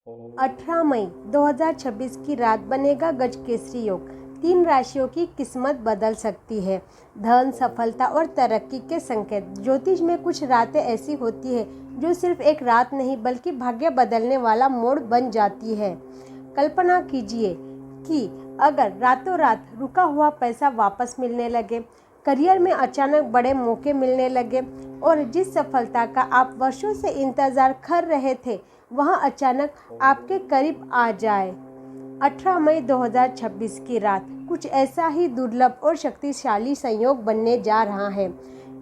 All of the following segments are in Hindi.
18 मई 2026 की रात बनेगा गज केसरी योग। 3 राशियों की किस्मत बदल सकती है। धन, सफलता और तरक्की के संकेत। ज्योतिष में कुछ रातें ऐसी होती है जो सिर्फ एक रात नहीं बल्कि भाग्य बदलने वाला मोड़ बन जाती है। कल्पना कीजिए कि अगर रातों रात रुका हुआ पैसा वापस मिलने लगे, करियर में अचानक बड़े मौके मिलने लगे और जिस सफलता का आप वर्षों से इंतजार कर रहे थे वह अचानक आपके करीब आ जाए। 18 मई 2026 की रात कुछ ऐसा ही दुर्लभ और शक्तिशाली संयोग बनने जा रहा है।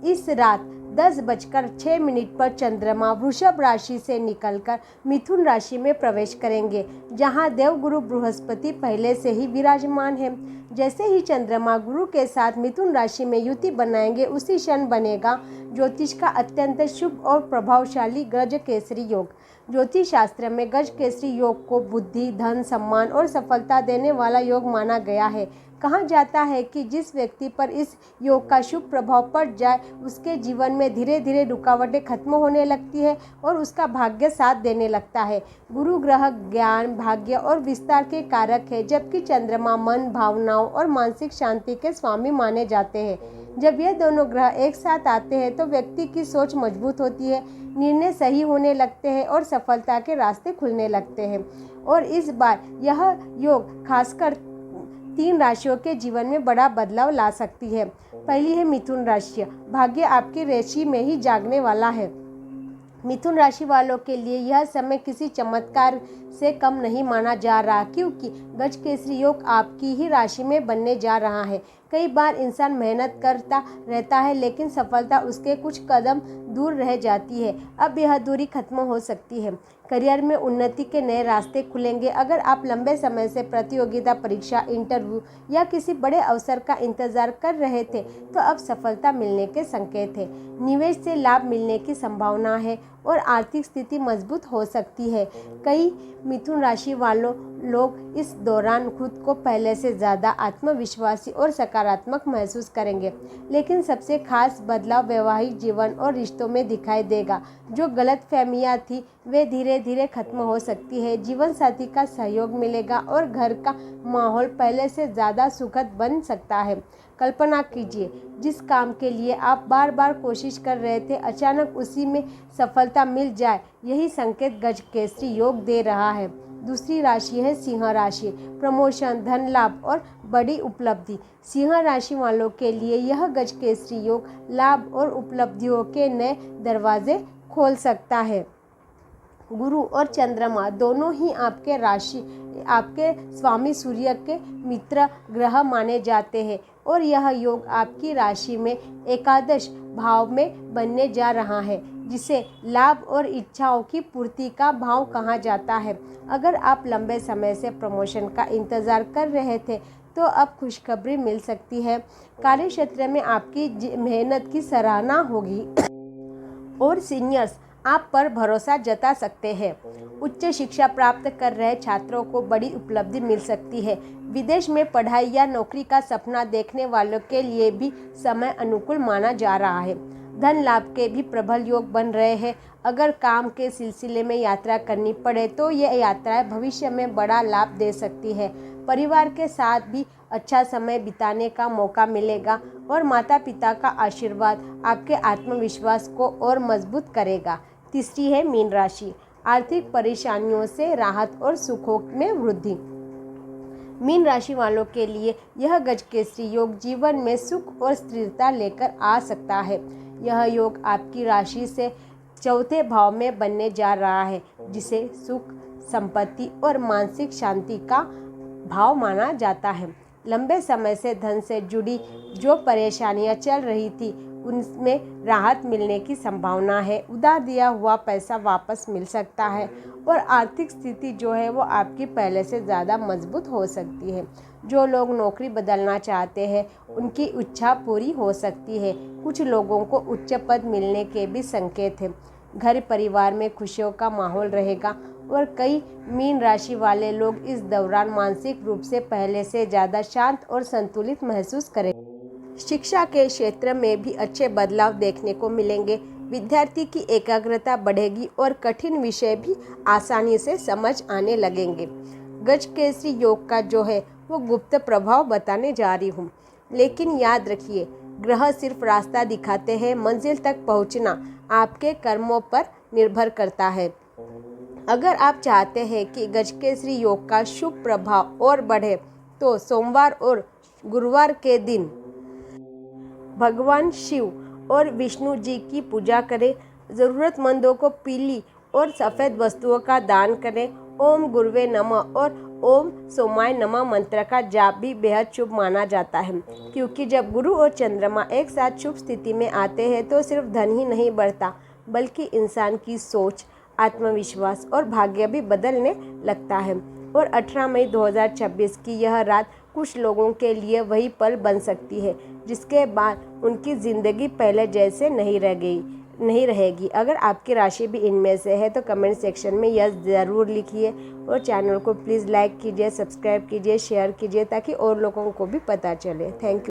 इस रात 10:06 पर चंद्रमा वृषभ राशि से निकलकर मिथुन राशि में प्रवेश करेंगे, जहां देवगुरु बृहस्पति पहले से ही विराजमान है। जैसे ही चंद्रमा गुरु के साथ मिथुन राशि में युति बनाएंगे, उसी क्षण बनेगा ज्योतिष का अत्यंत शुभ और प्रभावशाली गज केसरी योग। ज्योतिष शास्त्र में गज केसरी योग को बुद्धि, धन, सम्मान और सफलता देने वाला योग माना गया है। कहा जाता है कि जिस व्यक्ति पर इस योग का शुभ प्रभाव पड़ जाए, उसके जीवन में धीरे धीरे रुकावटें खत्म होने लगती है और उसका भाग्य साथ देने लगता है। गुरु ग्रह ज्ञान, भाग्य और विस्तार के कारक है, जबकि चंद्रमा मन, भावनाओं और मानसिक शांति के स्वामी माने जाते हैं। जब ये दोनों ग्रह एक साथ आते हैं तो व्यक्ति की सोच मजबूत होती है, निर्णय सही होने लगते हैं और सफलता के रास्ते खुलने लगते हैं। और इस बार यह योग खासकर 3 राशियों के जीवन में बड़ा बदलाव ला सकती है। पहली है मिथुन राशि। भाग्य आपकी राशि में ही जागने वाला है। मिथुन राशि वालों के लिए यह समय किसी चमत्कार से कम नहीं माना जा रहा, क्योंकि गज केसरी योग आपकी ही राशि में बनने जा रहा है। कई बार इंसान मेहनत करता रहता है लेकिन सफलता उसके कुछ कदम दूर रह जाती है। अब यह दूरी खत्म हो सकती है। करियर में उन्नति के नए रास्ते खुलेंगे। अगर आप लंबे समय से प्रतियोगिता परीक्षा, इंटरव्यू या किसी बड़े अवसर का इंतजार कर रहे थे तो अब सफलता मिलने के संकेत है। निवेश से लाभ मिलने की संभावना है और आर्थिक स्थिति मजबूत हो सकती है। कई मिथुन राशि वालों लोग इस दौरान खुद को पहले से ज़्यादा आत्मविश्वासी और सकारात्मक महसूस करेंगे। लेकिन सबसे खास बदलाव वैवाहिक जीवन और रिश्तों में दिखाई देगा। जो गलतफहमियां थी वे धीरे धीरे खत्म हो सकती है। जीवन साथी का सहयोग मिलेगा और घर का माहौल पहले से ज़्यादा सुखद बन सकता है। कल्पना कीजिए, जिस काम के लिए आप बार बार कोशिश कर रहे थे, अचानक उसी में सफलता मिल जाए। यही संकेत गज केसरी योग दे रहा है। दूसरी राशि है सिंह राशि। प्रमोशन, धन लाभ और बड़ी उपलब्धि। सिंह राशि वालों के लिए यह गज केसरी योग लाभ और उपलब्धियों के नए दरवाजे खोल सकता है। गुरु और चंद्रमा दोनों ही आपके स्वामी सूर्य के मित्र ग्रह माने जाते हैं और यह योग आपकी राशि में एकादश भाव में बनने जा रहा है, जिसे लाभ और इच्छाओं की पूर्ति का भाव कहा जाता है। अगर आप लंबे समय से प्रमोशन का इंतजार कर रहे थे तो अब खुशखबरी मिल सकती है। कार्यक्षेत्र में आपकी मेहनत की सराहना होगी और सीनियर्स आप पर भरोसा जता सकते हैं। उच्च शिक्षा प्राप्त कर रहे छात्रों को बड़ी उपलब्धि मिल सकती है। विदेश में पढ़ाई या नौकरी का सपना देखने वालों के लिए भी समय अनुकूल माना जा रहा है। धन लाभ के भी प्रबल योग बन रहे हैं। अगर काम के सिलसिले में यात्रा करनी पड़े तो ये यात्राएं भविष्य में बड़ा लाभ दे सकती है। परिवार के साथ भी अच्छा समय बिताने का मौका मिलेगा और माता पिता का आशीर्वाद आपके आत्मविश्वास को और मजबूत करेगा। तीसरी है मीन राशि। आर्थिक परेशानियों से राहत और सुखों में वृद्धि। मीन राशि वालों के लिए यह गज केसरी योग जीवन में सुख और स्थिरता लेकर आ सकता है। यह योग आपकी राशि से चौथे भाव में बनने जा रहा है, जिसे सुख, संपत्ति और मानसिक शांति का भाव माना जाता है। लंबे समय से धन से जुड़ी जो परेशानियां चल रही थी उनमें राहत मिलने की संभावना है। उधार दिया हुआ पैसा वापस मिल सकता है और आर्थिक स्थिति जो है वो आपकी पहले से ज़्यादा मजबूत हो सकती है। जो लोग नौकरी बदलना चाहते हैं उनकी इच्छा पूरी हो सकती है। कुछ लोगों को उच्च पद मिलने के भी संकेत हैं। घर परिवार में खुशियों का माहौल रहेगा और कई मीन राशि वाले लोग इस दौरान मानसिक रूप से पहले से ज़्यादा शांत और संतुलित महसूस करेंगे। शिक्षा के क्षेत्र में भी अच्छे बदलाव देखने को मिलेंगे। विद्यार्थी की एकाग्रता बढ़ेगी और कठिन विषय भी आसानी से समझ आने लगेंगे। गजकेसरी योग का जो है वो गुप्त प्रभाव बताने जा रही हूँ, लेकिन याद रखिए ग्रह सिर्फ रास्ता दिखाते हैं, मंजिल तक पहुँचना आपके कर्मों पर निर्भर करता है। अगर आप चाहते हैं कि गजकेसरी योग का शुभ प्रभाव और बढ़े तो सोमवार और गुरुवार के दिन भगवान शिव और विष्णु जी की पूजा करें। ज़रूरतमंदों को पीली और सफ़ेद वस्तुओं का दान करें। ओम गुरुवे नमः और ओम सोमाय नमः मंत्र का जाप भी बेहद शुभ माना जाता है, क्योंकि जब गुरु और चंद्रमा एक साथ शुभ स्थिति में आते हैं तो सिर्फ धन ही नहीं बढ़ता, बल्कि इंसान की सोच, आत्मविश्वास और भाग्य भी बदलने लगता है। और 18 मई 2026 की यह रात कुछ लोगों के लिए वही पल बन सकती है जिसके बाद उनकी ज़िंदगी पहले जैसे नहीं रहेगी। अगर आपकी राशि भी इनमें से है तो कमेंट सेक्शन में यस ज़रूर लिखिए और चैनल को प्लीज़ लाइक कीजिए, सब्सक्राइब कीजिए, शेयर कीजिए ताकि और लोगों को भी पता चले। Thank you.